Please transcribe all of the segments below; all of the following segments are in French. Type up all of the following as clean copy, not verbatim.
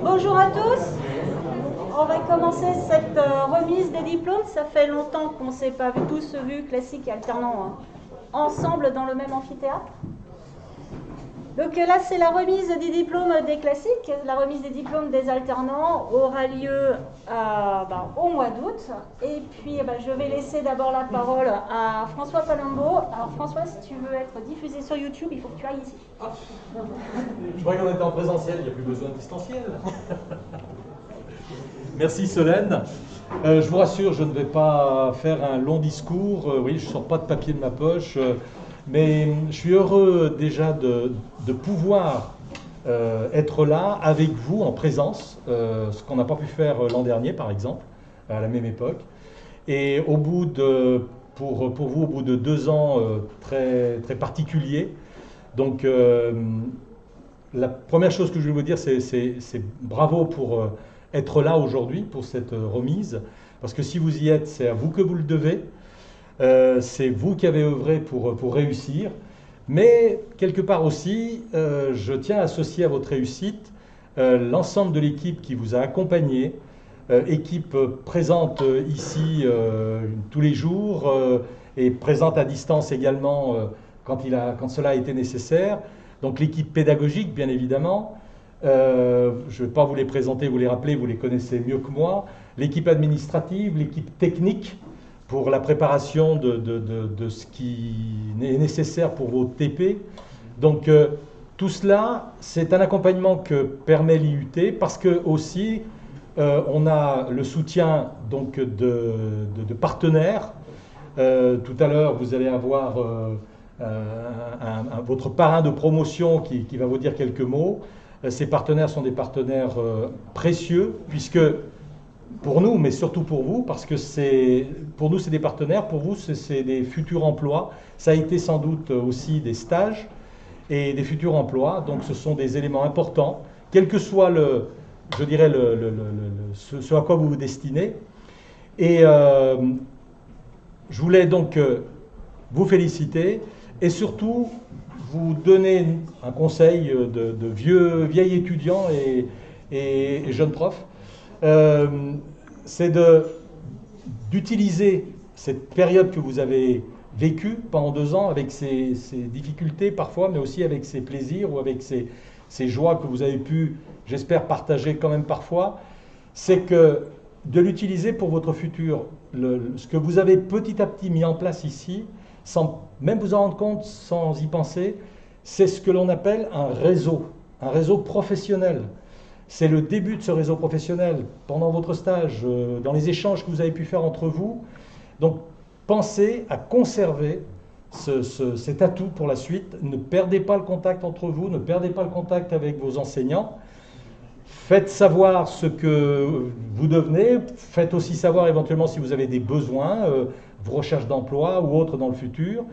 Bonjour à tous. On va commencer cette remise des diplômes. Ça fait longtemps qu'on ne s'est pas tous vus, classiques et alternants, ensemble dans le même amphithéâtre. Donc là, c'est la remise des diplômes des classiques. La remise des diplômes des alternants aura lieu au mois d'août. Et puis, je vais laisser d'abord la parole à François Palumbo. Alors François, si tu veux être diffusé sur YouTube, il faut que tu ailles ici. Je croyais qu'on était en présentiel, il n'y a plus besoin de distanciel. Merci Solène. Je vous rassure, je ne vais pas faire un long discours. Oui, je ne sors pas de papier de ma poche. Mais je suis heureux déjà de pouvoir être là avec vous en présence, ce qu'on n'a pas pu faire l'an dernier par exemple, à la même époque. Et pour vous, au bout de 2 ans très, très particuliers, donc la première chose que je vais vous dire, c'est bravo pour être là aujourd'hui, pour cette remise, parce que si vous y êtes, c'est à vous que vous le devez. C'est vous qui avez œuvré pour réussir, mais quelque part aussi, je tiens à associer à votre réussite l'ensemble de l'équipe qui vous a accompagné, équipe présente ici tous les jours et présente à distance également quand cela a été nécessaire. Donc l'équipe pédagogique, bien évidemment, je ne vais pas vous les présenter, vous les rappeler, vous les connaissez mieux que moi, l'équipe administrative, l'équipe technique, pour la préparation de ce qui est nécessaire pour vos TP. Donc tout cela, c'est un accompagnement que permet l'IUT parce que aussi on a le soutien donc, de partenaires. Tout à l'heure, vous allez avoir votre parrain de promotion qui va vous dire quelques mots. Ces partenaires sont des partenaires précieux puisque pour nous, mais surtout pour vous, parce que pour nous c'est des partenaires, pour vous c'est des futurs emplois. Ça a été sans doute aussi des stages et des futurs emplois, donc ce sont des éléments importants, quel que soit je dirais ce à quoi vous vous destinez. Et je voulais donc vous féliciter et surtout vous donner un conseil de vieil étudiant et jeune prof. C'est d'utiliser cette période que vous avez vécue pendant 2 ans avec ses difficultés parfois, mais aussi avec ses plaisirs ou avec ses joies que vous avez pu, j'espère, partager quand même parfois. C'est que de l'utiliser pour votre futur. Ce que vous avez petit à petit mis en place ici, sans même vous en rendre compte, sans y penser, c'est ce que l'on appelle un réseau professionnel. C'est le début de ce réseau professionnel pendant votre stage, dans les échanges que vous avez pu faire entre vous. Donc, pensez à conserver cet atout pour la suite. Ne perdez pas le contact entre vous, ne perdez pas le contact avec vos enseignants. Faites savoir ce que vous devenez. Faites aussi savoir éventuellement si vous avez des besoins, vos recherches d'emploi ou autres dans le futur.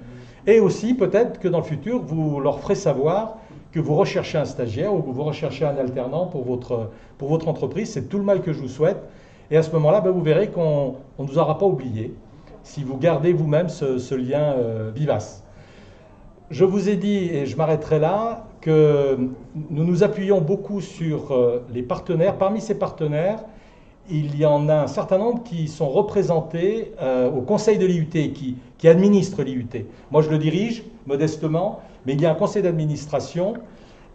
Et aussi, peut-être que dans le futur, vous leur ferez savoir que vous recherchez un stagiaire ou que vous recherchez un alternant pour votre entreprise. C'est tout le mal que je vous souhaite. Et à ce moment-là, vous verrez qu'on ne vous aura pas oublié si vous gardez vous-même ce lien vivace. Je vous ai dit, et je m'arrêterai là, que nous nous appuyons beaucoup sur les partenaires. Parmi ces partenaires, il y en a un certain nombre qui sont représentés au conseil de l'IUT, qui administre l'IUT. Moi, je le dirige modestement, mais il y a un conseil d'administration,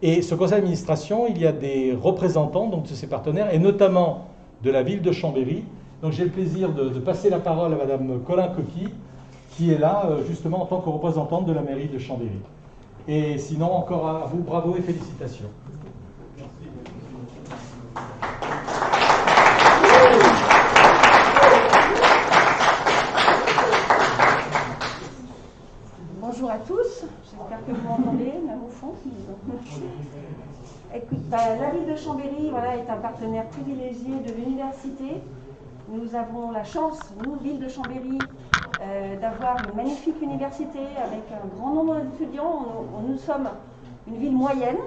et ce conseil d'administration, il y a des représentants donc, de ces partenaires, et notamment de la ville de Chambéry. Donc j'ai le plaisir de passer la parole à Madame Colin Coqui, qui est là justement en tant que représentante de la mairie de Chambéry. Et sinon, encore à vous, bravo et félicitations. Bonjour à tous, j'espère que vous m'entendez, même au fond. Écoute, la ville de Chambéry est un partenaire privilégié de l'université. Nous avons la chance, nous, ville de Chambéry, d'avoir une magnifique université avec un grand nombre d'étudiants. Nous sommes une ville moyenne,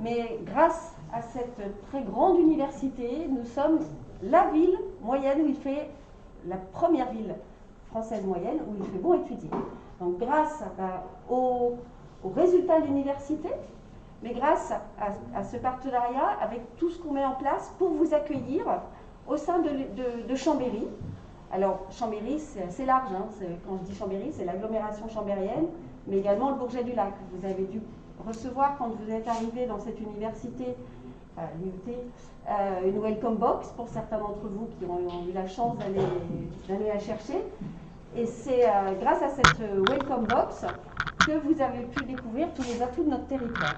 mais grâce à cette très grande université, nous sommes la ville moyenne où il fait, la première ville française moyenne où il fait bon étudier. Donc grâce aux résultats de l'université, mais grâce à ce partenariat avec tout ce qu'on met en place pour vous accueillir au sein de Chambéry. Alors Chambéry, c'est assez large, hein. Quand je dis Chambéry, c'est l'agglomération chambérienne, mais également le Bourget-du-Lac. Vous avez dû recevoir, quand vous êtes arrivé dans cette université, l'IUT, une welcome box pour certains d'entre vous qui ont eu la chance d'aller la chercher. Et c'est grâce à cette welcome box que vous avez pu découvrir tous les atouts de notre territoire,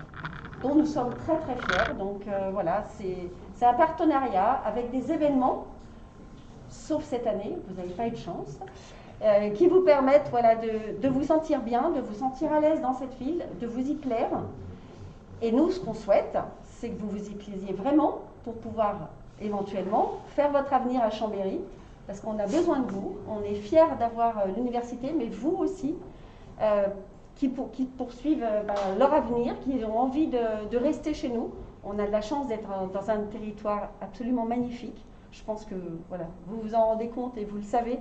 dont nous sommes très très fiers. Donc voilà, c'est un partenariat avec des événements, sauf cette année, vous n'avez pas eu de chance, qui vous permettent voilà, de vous sentir bien, de vous sentir à l'aise dans cette ville, de vous y plaire. Et nous, ce qu'on souhaite, c'est que vous vous y plaisiez vraiment pour pouvoir éventuellement faire votre avenir à Chambéry, parce qu'on a besoin de vous. On est fiers d'avoir l'université, mais vous aussi, qui poursuivent leur avenir, qui ont envie de rester chez nous. On a de la chance d'être dans un territoire absolument magnifique. Je pense que voilà, vous vous en rendez compte et vous le savez.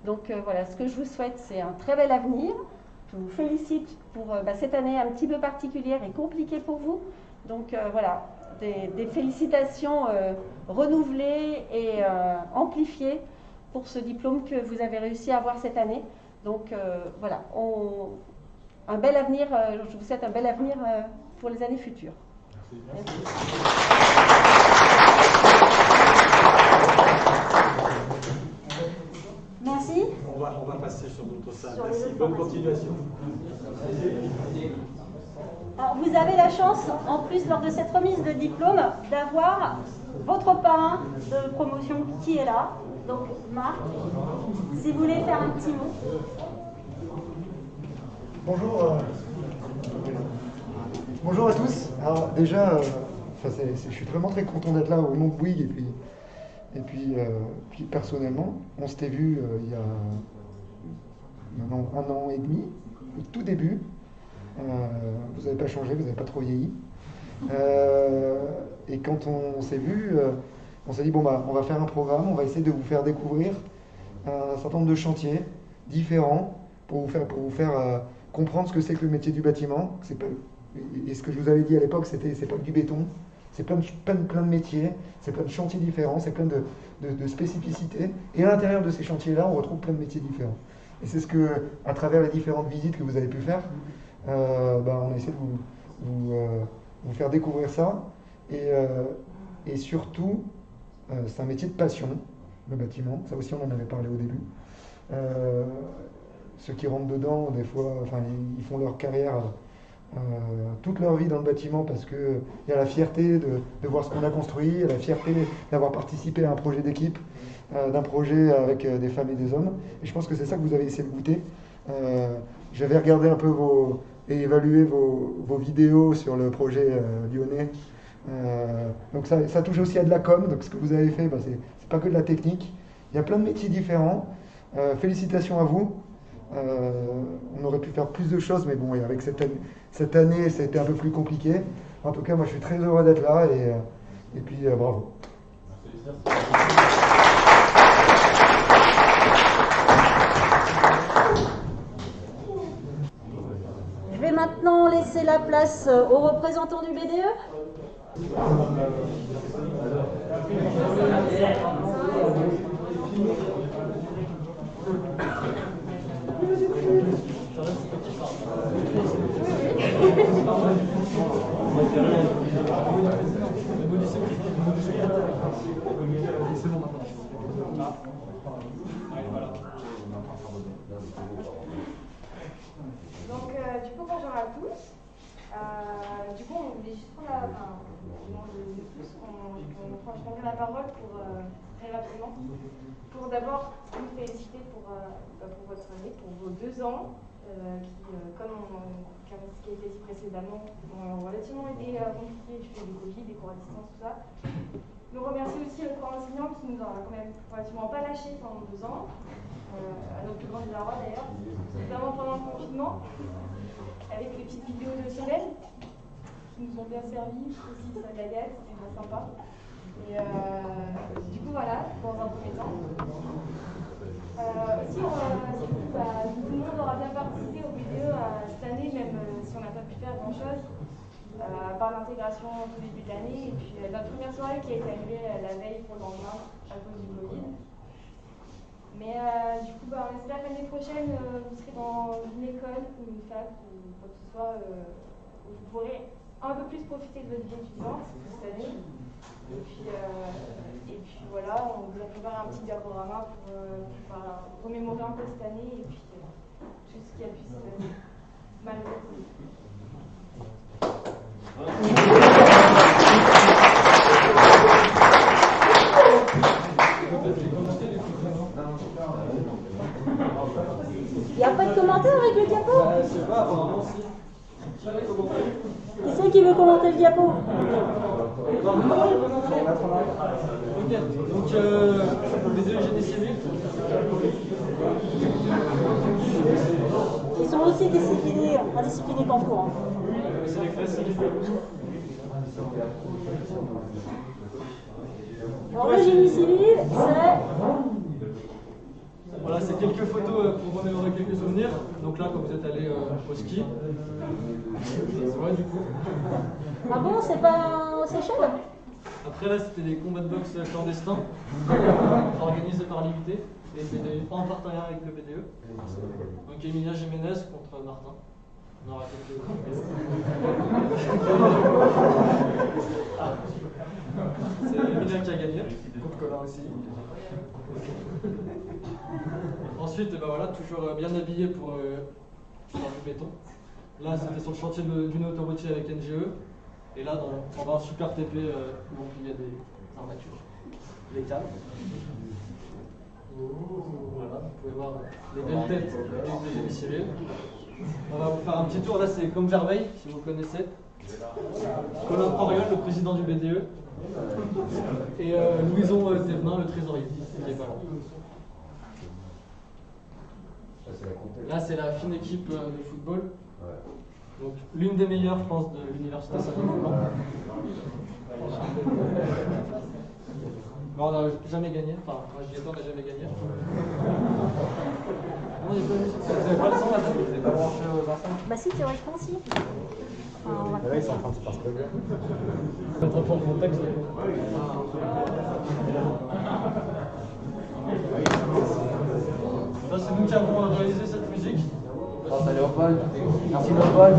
Donc voilà, ce que je vous souhaite, c'est un très bel avenir. Je vous félicite pour cette année un petit peu particulière et compliquée pour vous. Donc voilà, des félicitations renouvelées et amplifiées pour ce diplôme que vous avez réussi à avoir cette année. Donc voilà, un bel avenir, je vous souhaite un bel avenir pour les années futures. Merci. Merci. On va passer sur d'autres salles. Merci, bonne continuation. Alors, vous avez la chance, en plus, lors de cette remise de diplôme, d'avoir votre parrain de promotion qui est là. Donc, Marc, si vous voulez faire un petit mot. Bonjour. Bonjour à tous. Alors déjà, je suis vraiment très content d'être là au nom de Bouygues et puis personnellement, on s'était vu il y a maintenant 1 an et demi, au tout début. Vous n'avez pas changé, vous n'avez pas trop vieilli. Et quand on s'est vu, on s'est dit bon on va faire un programme, on va essayer de vous faire découvrir un certain nombre de chantiers différents pour vous faire comprendre ce que c'est que le métier du bâtiment. Et ce que je vous avais dit à l'époque, c'est pas que du béton, c'est plein de métiers, c'est plein de chantiers différents, c'est plein de spécificités. Et à l'intérieur de ces chantiers-là, on retrouve plein de métiers différents. Et c'est ce que, à travers les différentes visites que vous avez pu faire, on a essayé de vous faire découvrir ça. Et surtout, c'est un métier de passion, le bâtiment. Ça aussi, on en avait parlé au début. Ceux qui rentrent dedans, des fois, ils font leur carrière toute leur vie dans le bâtiment parce qu'il y a la fierté de voir ce qu'on a construit, il y a la fierté d'avoir participé à un projet d'équipe, d'un projet avec des femmes et des hommes. Et je pense que c'est ça que vous avez essayé de goûter. J'avais regardé un peu et évalué vos vidéos sur le projet lyonnais. Donc ça touche aussi à de la com. Donc ce que vous avez fait, c'est pas que de la technique. Il y a plein de métiers différents. Félicitations à vous. On aurait pu faire plus de choses, mais bon, avec cette année, ça a été un peu plus compliqué. En tout cas, moi, je suis très heureux d'être là et puis bravo. Je vais maintenant laisser la place aux représentants du BDE. Donc, du coup, bonjour à tous. Du coup, on voulait juste prendre je prendrai la parole très rapidement pour d'abord vous féliciter pour votre année, pour vos 2 ans qui, comme qui a été dit précédemment, ont relativement été compliqués du fait du Covid, des cours à distance, tout ça. Nous remercie aussi le corps enseignant qui nous a quand même relativement pas lâchés pendant 2 ans, à notre plus grand désarroi d'ailleurs, notamment pendant le confinement, avec les petites vidéos de Solène qui nous ont bien servi, aussi ça Gaëlle, c'était bien sympa. Et du coup voilà, dans un premier temps. Si tout le monde aura bien participé au BDE cette année, même si on n'a pas pu faire grand chose, par l'intégration au tout début de l'année, et puis notre première soirée qui a été annulée la veille pour le lendemain à cause du Covid. Mais du coup, on espère que l'année prochaine, vous serez dans une école ou une fac ou quoi que ce soit, où vous pourrez un peu plus profiter de votre vie étudiante cette année. Et puis voilà, on vous a préparé un petit diaporama pour remémorer un peu cette année et puis tout ce qui a pu se mal passer. Il n'y a pas de commentaire avec le diapo? Je sais pas, apparemment si. Qui c'est qui veut commenter le diapo? Ok, donc BDE génie civil. Ils sont aussi indisciplinés qu'en cours. Hein. C'est les classiques. Alors le génie civil, c'est... Voilà, c'est quelques photos pour remémorer quelques souvenirs. Donc là, quand vous êtes allé au ski, c'est vrai du coup. Ah bon, c'est pas en Seychelles? Après là, c'était des combats de boxe clandestins organisés par l'IUT et BDE, en partenariat avec le BDE. Donc Emilia Jiménez contre Martin. On aura quelques. C'est Emilia qui a gagné. Contre Colin aussi. Ensuite, voilà, toujours bien habillé pour faire du béton. Là, c'était sur le chantier d'une autoroutier avec NGE. Et là, on va un super TP où il y a des armatures, des câbles. Voilà, vous pouvez voir les belles têtes du génie civil. On va vous faire un petit tour. Là, c'est comme Vermeil, si vous connaissez. Colin Oriol, le président du BDE. Et Louison Thévenin, le trésorier, qui est pas là. Là, c'est la fine équipe de football. Donc, l'une des meilleures, je pense, de l'université Saint-Denis. On n'a jamais gagné. Enfin, moi, j'y étais, on n'a jamais gagné. Vous n'avez pas le son, madame? Vous n'avez pas branché aux enfants? Bah si, théoriquement, si. Enfin, Là, ils sont en train de se passer très bien. Mettre un peu en contexte. Là, c'est nous qui avons réalisé cette musique. Grâce à Léopold. Merci Léopold.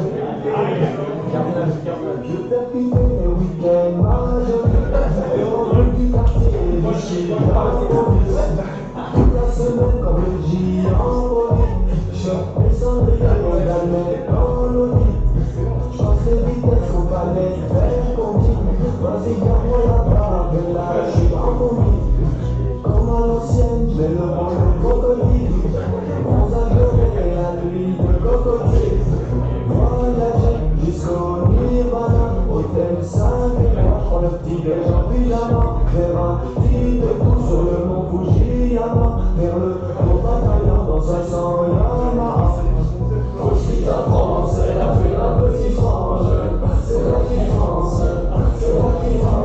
Comme à l'ancienne, mais le vent de crocodile, on a pleuré la nuit de cocotier. Voyager jusqu'au Nirvana, hôtel 5 étoiles, le petit déj en pyjama, vers un petit tout sur le mont Fujiyama, vers le haut bataillon dans 500 Yamaha. Ensuite la France, elle a fait la petite frange, c'est la petite France, c'est la petite France.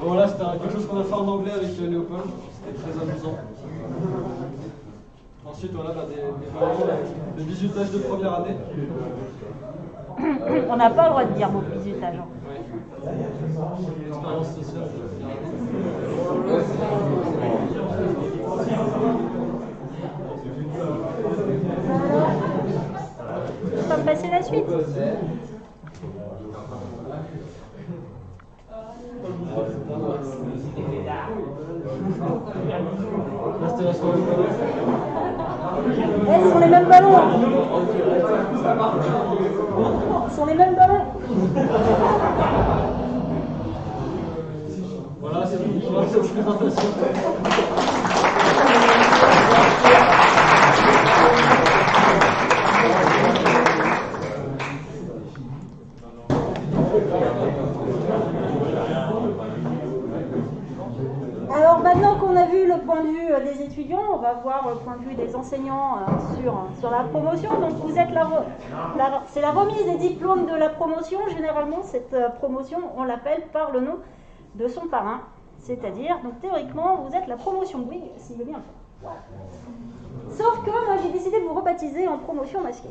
Voilà, c'était quelque chose qu'on a fait en anglais avec Léopold. C'était très amusant. Ensuite, voilà, des ballons, le bisutage de première année. on n'a pas le droit de dire mot bisutage. Hein. Oui. L'expérience sociale de première année. On va passer la suite. Là, c'était la soirée. Eh, ce sont les mêmes ballons. Hein. Ce sont les mêmes ballons. Alors maintenant qu'on a vu le point de vue des étudiants, on va voir le point de vue des enseignants sur la promotion. Donc vous êtes c'est la remise des diplômes de la promotion. Généralement, cette promotion, on l'appelle par le nom de son parrain. C'est-à-dire, donc théoriquement, vous êtes la promotion Bouygues, s'il veut bien. Voilà. Sauf que moi, j'ai décidé de vous rebaptiser en promotion masquée.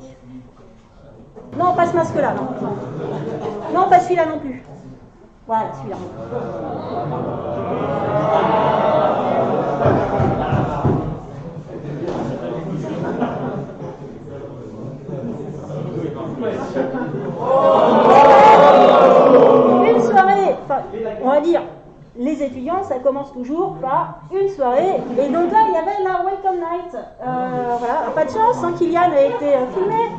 Non, pas ce masque-là, non. Non, pas celui-là non plus. Voilà, celui-là. Une soirée, enfin, on va dire, les étudiants, ça commence toujours par une soirée. Et donc là, il y avait la Welcome Night. Voilà, pas de chance, hein, Kylian a été filmé.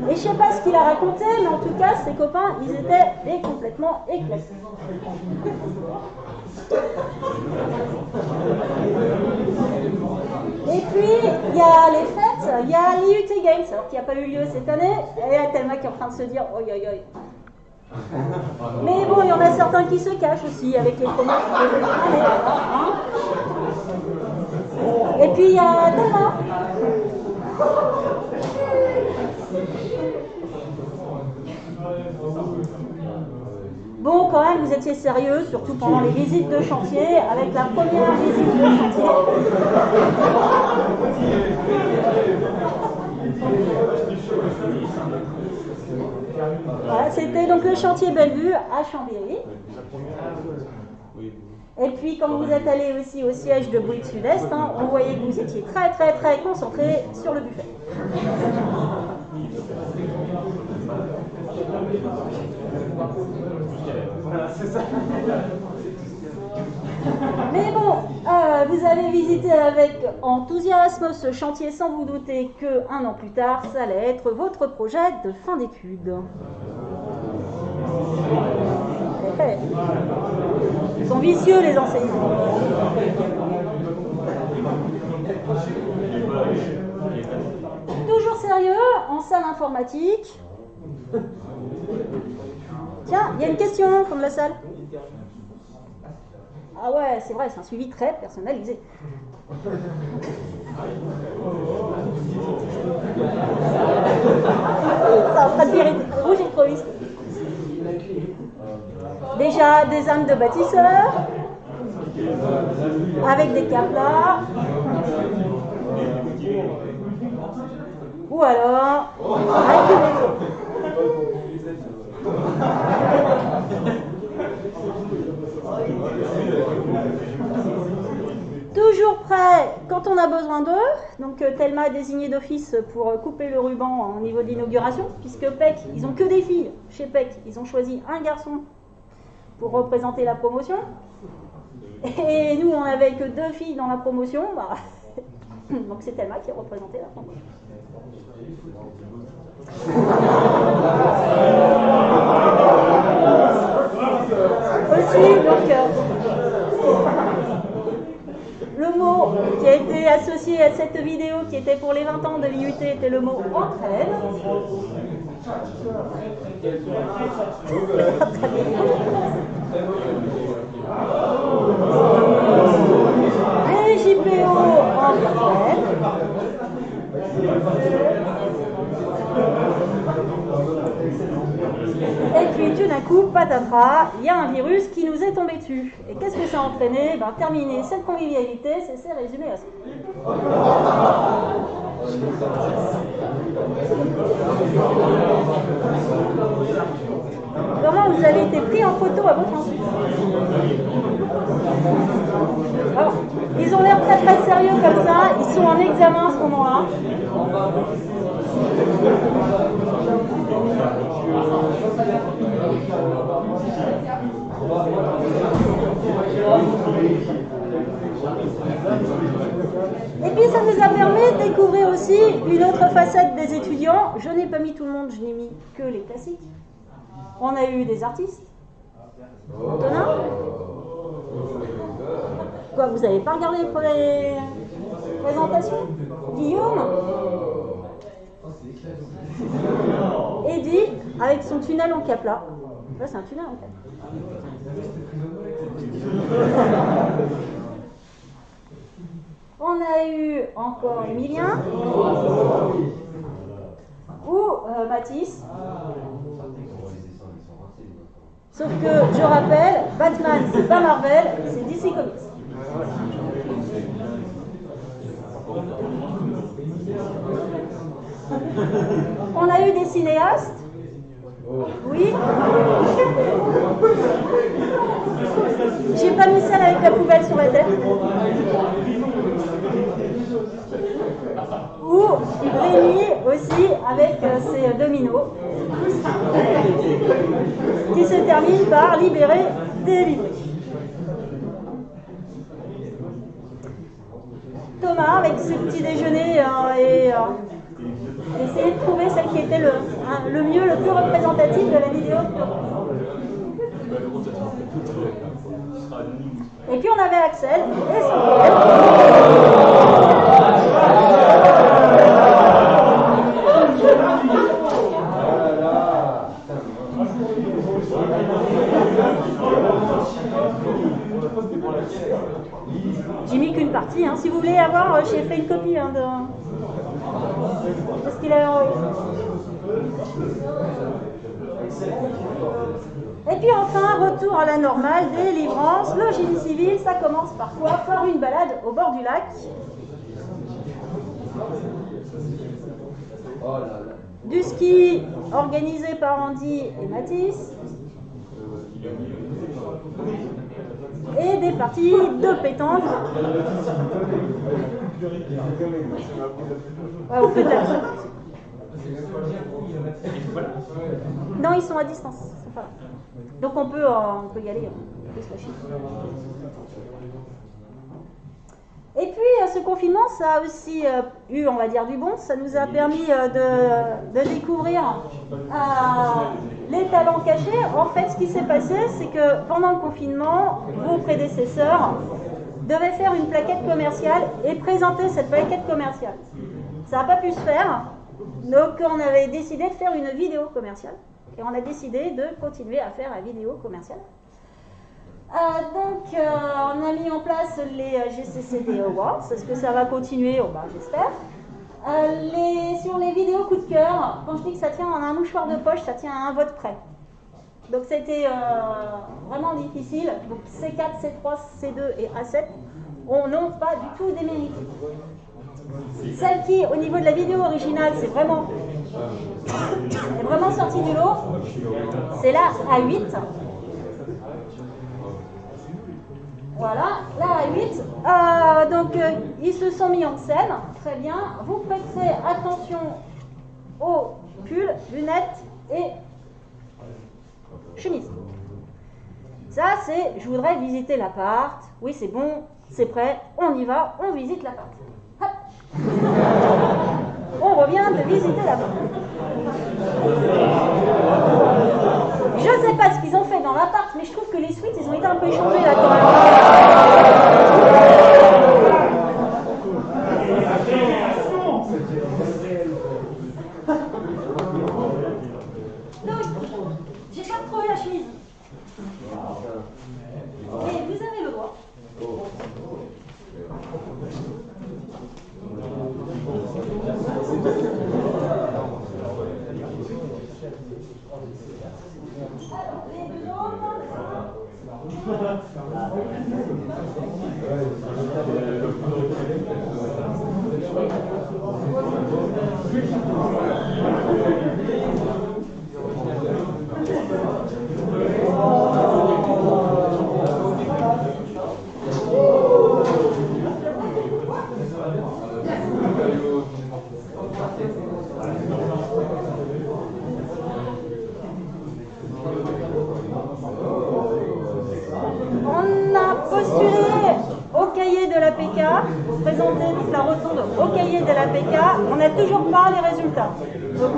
Et je sais pas ce qu'il a raconté, mais en tout cas, ses copains, ils étaient complètement éclatés. Et puis, il y a les fêtes, il y a l'IUT Games, alors qui n'a pas eu lieu cette année. Et il y a Thelma qui est en train de se dire, oi oi oi. Mais bon, il y en a certains qui se cachent aussi avec les promotions. Et puis, il y a Thelma. Bon, quand même, vous étiez sérieux, surtout pendant les visites de chantier, avec la première visite de chantier. Voilà, c'était donc le chantier Bellevue à Chambéry. Et puis, quand vous êtes allé aussi au siège de Bouygues Sud-Est, hein, on voyait que vous étiez très, très, très concentré sur le buffet. Mais bon, vous avez visité avec enthousiasme ce chantier sans vous douter qu'un an plus tard, ça allait être votre projet de fin d'études. Ils sont vicieux, les enseignants. Toujours sérieux, en salle informatique. Tiens, il y a une question comme la salle. Ah ouais, c'est vrai, c'est un suivi très personnalisé. Ça fera de vérité. Rouge et crevisse. Déjà des âmes de bâtisseurs, avec des caplas. Ou alors, avec des maisons. Toujours prêt quand on a besoin d'eux. Donc Thelma a désigné d'office pour couper le ruban au niveau de l'inauguration, puisque PEC, ils n'ont que des filles. Chez PEC, ils ont choisi un garçon pour représenter la promotion. Et nous, on n'avait que 2 filles dans la promotion. Bah, donc c'est Thelma qui a représenté la promotion. Aussi, donc, le mot qui a été associé à cette vidéo qui était pour les 20 ans de l'IUT était le mot entraide. Les JPO entraide. Et puis tout d'un coup, patatras, il y a un virus qui nous est tombé dessus. Et qu'est-ce que ça a entraîné? Terminer cette convivialité, c'est résumé à ça. Comment vous avez été pris en photo à votre insu? Alors, ils ont l'air très très sérieux comme ça, ils sont en examen à ce moment-là. Et puis ça nous a permis de découvrir aussi une autre facette des étudiants. Je n'ai pas mis tout le monde, je n'ai mis que les classiques. On a eu des artistes. Antonin. Quoi, vous n'avez pas regardé les présentations? Guillaume? Eddy, avec son tunnel en Capla. Là, c'est un tunnel en Capla. On a eu encore Emilien ou Mathis. Sauf que, je rappelle, Batman, c'est pas Marvel, c'est DC Comics. On a eu des cinéastes. Oui. J'ai pas mis celle avec la poubelle sur la tête. Ou Rémi aussi avec ses dominos. Qui se termine par libérer, délivrer. Thomas avec ce petit déjeuner et essayer de trouver celle qui était le mieux, le plus représentatif de la vidéo. Et puis on avait Axel et son J'ai mis qu'une partie, hein. Si vous voulez avoir, j'ai fait une copie de ce qu'il a envoyé. Et puis enfin, retour à la normale, délivrance, le génie civil, ça commence par quoi? Par une balade au bord du lac. Du ski organisé par Andy et Mathis. Et des parties de pétanque. Ouais, on peut non, ils sont à distance. Donc on peut y aller. On peut se lâcher. Et puis ce confinement, ça a aussi eu, on va dire, du bon. Ça nous a permis de découvrir les talents cachés. En fait, ce qui s'est passé, c'est que pendant le confinement, vos prédécesseurs devaient faire une plaquette commerciale et présenter cette plaquette commerciale. Ça n'a pas pu se faire, donc on avait décidé de faire une vidéo commerciale. Et on a décidé de continuer à faire la vidéo commerciale. Donc, on a mis en place les GCCD Awards. Est-ce que ça va continuer? J'espère. Sur les vidéos coup de cœur, quand je dis que ça tient en un mouchoir de poche, ça tient à un vote près. Donc, c'était vraiment difficile. Donc, C4, C3, C2 et A7 n'ont pas du tout démérité. Celle qui, au niveau de la vidéo originale, est vraiment sortie du lot, c'est la A8. Voilà, la A8. Donc, ils se sont mis en scène. Très bien. Vous prêterez attention aux pulls, lunettes et chemises. Ça, c'est je voudrais visiter l'appart. Oui, c'est bon, c'est prêt, on y va, on visite l'appart. Hop. On revient de visiter l'appart. Je ne sais pas ce qu'ils ont fait dans l'appart, mais je trouve que les suites, ils ont été un peu échangés là quand même. Donc, j'ai pas trouvé la chemise. Et vous avez le droit. Alors, les deux autres. On a postulé au cahier de la PK, présenté toute la rotonde au cahier de la PK, on n'a toujours pas les résultats. Donc,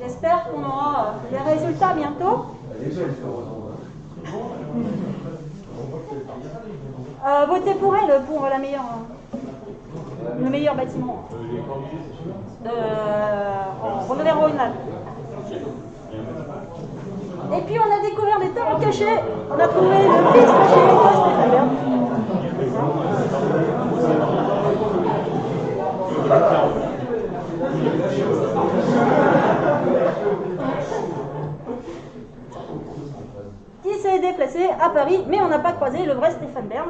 j'espère qu'on aura les résultats bientôt. Votez pour elle, pour la meilleure, le meilleur bâtiment. En Auvergne-Rhône-Alpes. Et puis on a découvert des talents cachés. On a trouvé le fils caché de Stéphane Bern. Qui s'est déplacé à Paris, mais on n'a pas croisé le vrai Stéphane Bern.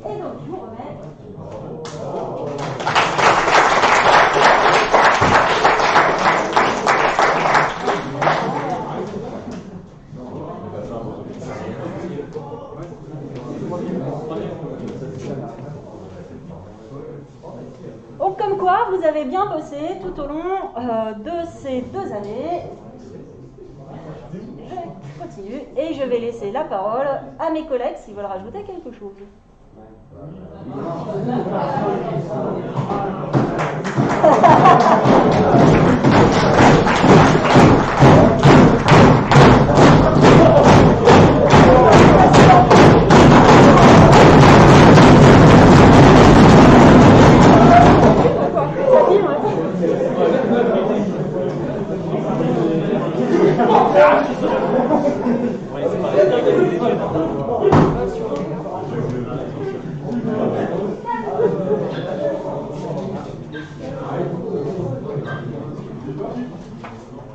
Et donc, je vous remets. Donc, comme quoi, vous avez bien bossé tout au long de ces 2 années. Je continue et je vais laisser la parole à mes collègues s'ils veulent rajouter quelque chose.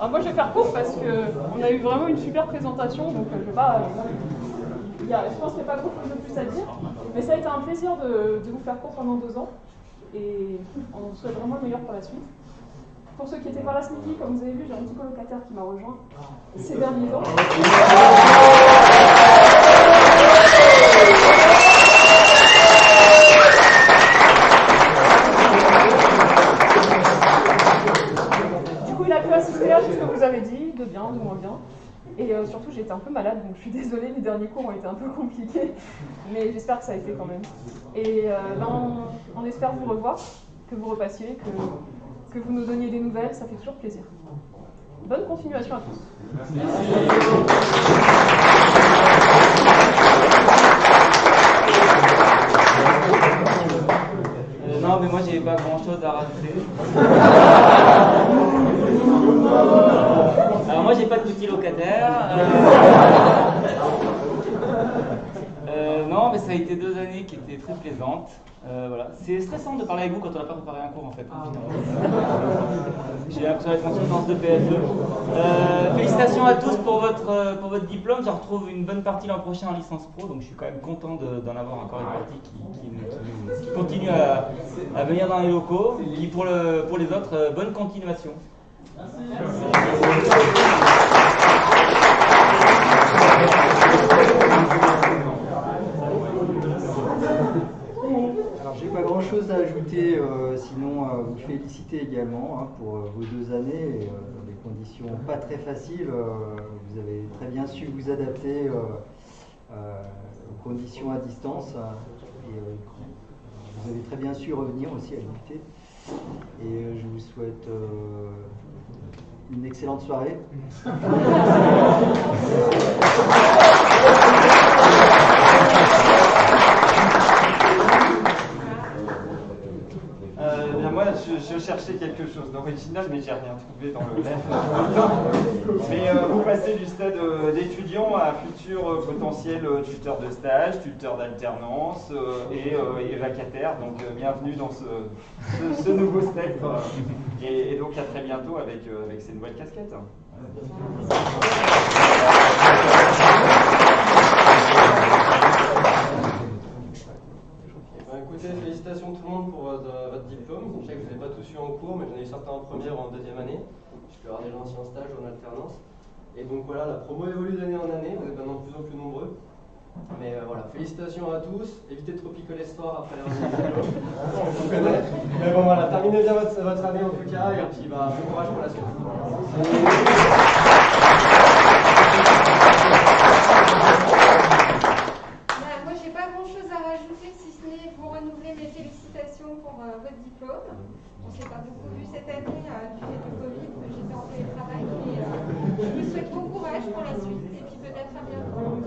Alors moi je vais faire court parce qu'on a eu vraiment une super présentation, donc je vais pas... je pense qu'il n'y a pas beaucoup de plus à dire, mais ça a été un plaisir de vous faire court pendant 2 ans, et on souhaite vraiment le meilleur pour la suite. Pour ceux qui étaient pas là ce midi, comme vous avez vu, j'ai un petit colocataire qui m'a rejoint ces derniers temps. Il a pu assister à tout ce que vous avez dit, de bien, de moins bien. Et surtout, j'ai été un peu malade, donc je suis désolée, les derniers cours ont été un peu compliqués. Mais j'espère que ça a été quand même. Et on espère vous revoir, que vous repassiez, que vous nous donniez des nouvelles, ça fait toujours plaisir. Bonne continuation à tous. Non, mais moi, j'ai pas grand-chose à rajouter. Alors moi, j'ai pas de petit locataire. Non, mais ça a été 2 années qui étaient très plaisantes. Voilà. C'est stressant de parler avec vous quand on n'a pas préparé un cours en fait. J'ai l'impression d'être en soutenance de PSE. Félicitations à tous pour votre diplôme. Je retrouve une bonne partie l'an prochain en licence pro, donc je suis quand même content d'en avoir encore une partie qui continue à venir dans les locaux. Et pour les autres, bonne continuation. Alors j'ai pas grand chose à ajouter, sinon vous féliciter également pour vos 2 années, dans des conditions pas très faciles. Vous avez très bien su vous adapter aux conditions à distance et vous avez très bien su revenir aussi à l'UT. Et je vous souhaite une excellente soirée. Moi, je cherchais quelque chose d'original, mais j'ai rien trouvé dans le même. Mais vous passez du stade d'étudiant à futur potentiel tuteur de stage, tuteur d'alternance et vacataire. Donc bienvenue dans ce nouveau spectre. Et donc à très bientôt avec ces nouvelles casquettes. Écoutez, félicitations tout le monde pour votre diplôme. Je sais que vous n'avez pas tous eu en cours, mais j'en ai eu certains en première ou en 2e année. Je peux avoir des gens aussi en stage ou en alternance. Et donc voilà, la promo évolue d'année en année, vous êtes maintenant de plus en plus nombreux. Mais voilà, félicitations à tous. Évitez de trop picoler ce soir après les diplômes. On vous connaît. Mais bon voilà, terminez bien votre année en tout cas, et puis bon courage pour la suite. Moi j'ai pas grand-chose à rajouter, si ce n'est vous renouveler mes félicitations pour votre diplôme. On ne s'est pas beaucoup vu cette année du fait du Covid, j'étais en télétravail, mais je vous souhaite bon courage pour la suite et puis peut-être à bientôt.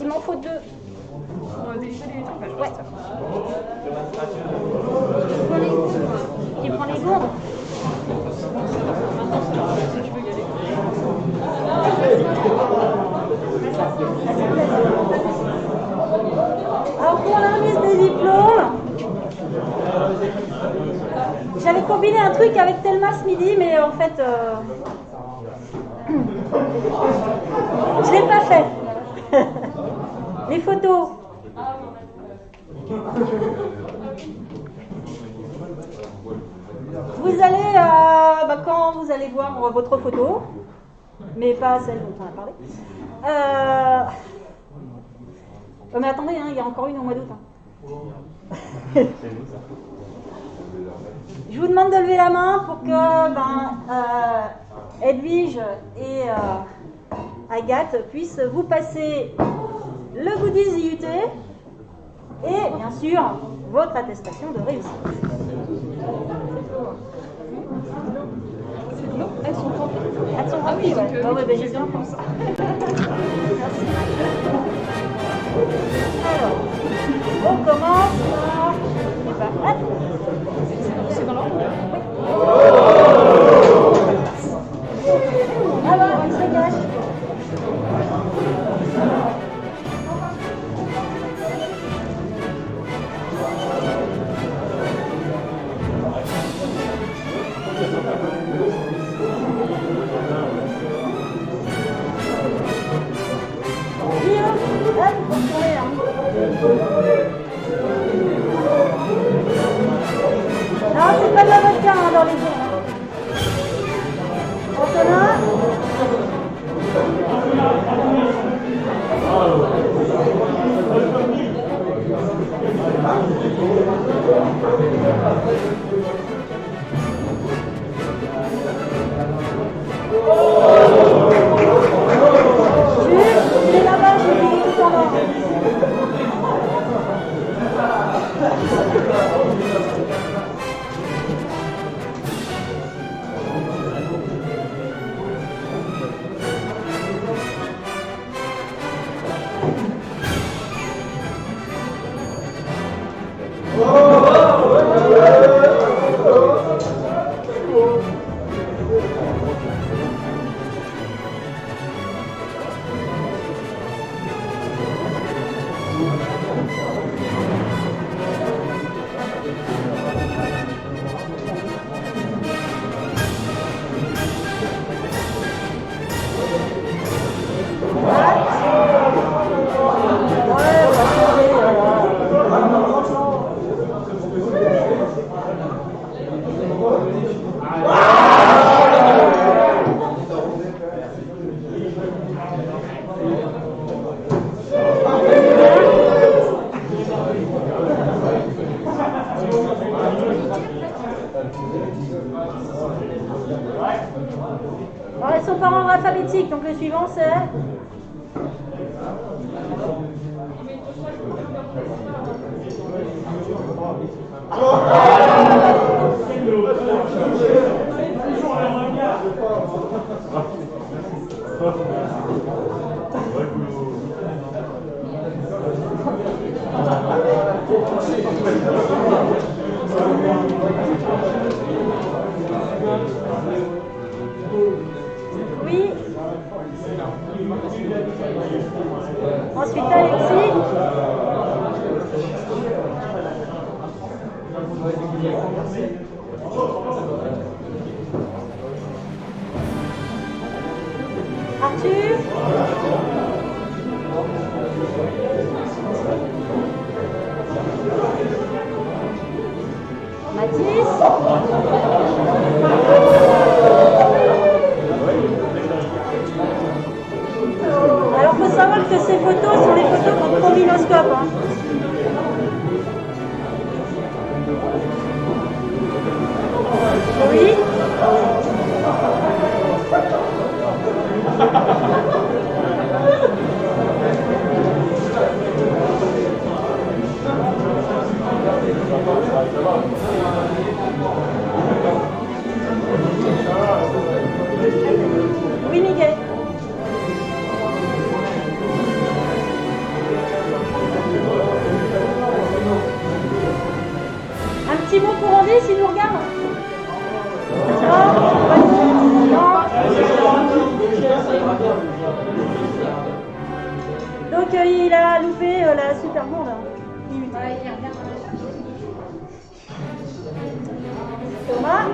Il m'en faut 2. Ouais. Il prend les lourdes. Alors pour la remise des diplômes, j'avais combiné un truc avec Thelma ce midi, mais en fait, je l'ai pas fait. Les photos. Vous allez, quand vous allez voir votre photo, mais pas celle dont on a parlé. Oh, mais attendez, il y a encore une au mois d'août. Je vous demande de lever la main pour que Edwige et Agathe puissent vous passer le goodies IUT et bien sûr votre attestation de réussite. Elles sont remplies. Elles sont remplies, ah oui, ouais. donc, J'ai bien comme ça. Alors, on commence par... C'est dans l'ordre. Alors, il se cache. Non, c'est pas de la vodka dans les yeux. Antonin. C'est là-bas, je dis tout en ordre. Alors, elles sont par ordre alphabétique, donc le suivant c'est... Oui. Ensuite Alexis. Arthur. Mathis. Alors, il faut savoir que ces photos sont les photos en trombinoscope. Hein. Oui. qu'il a loupé la Super Monde. Thomas.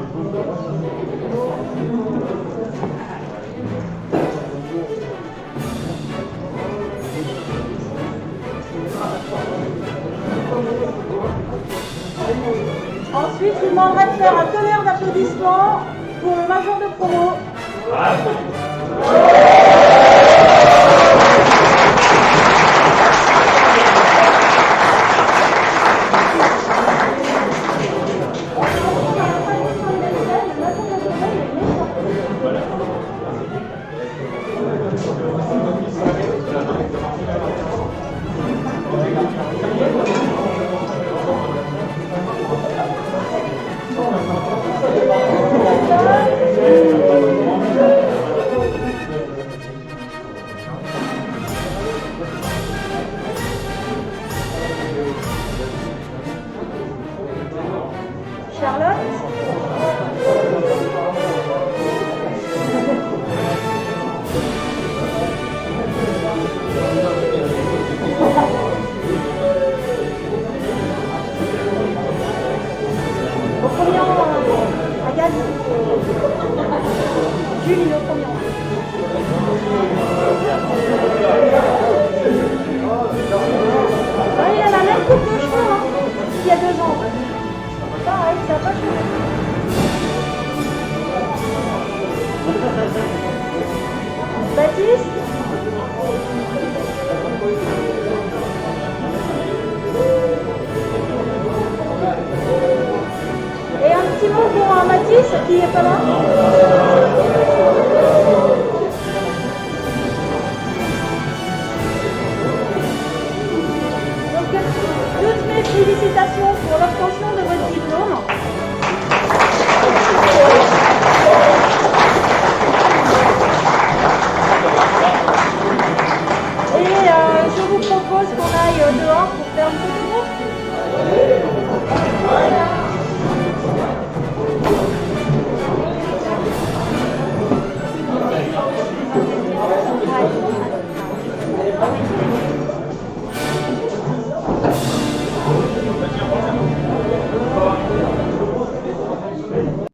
Ensuite, je vous demanderai de faire un tonnerre d'applaudissements pour le major de promo. Julie, au premier rang. Il a la même coupe de cheveux qu'il y a 2 ans. Pareil, ça n'a pas changé. Baptiste. Et un petit mot pour Mathis qui n'est pas là.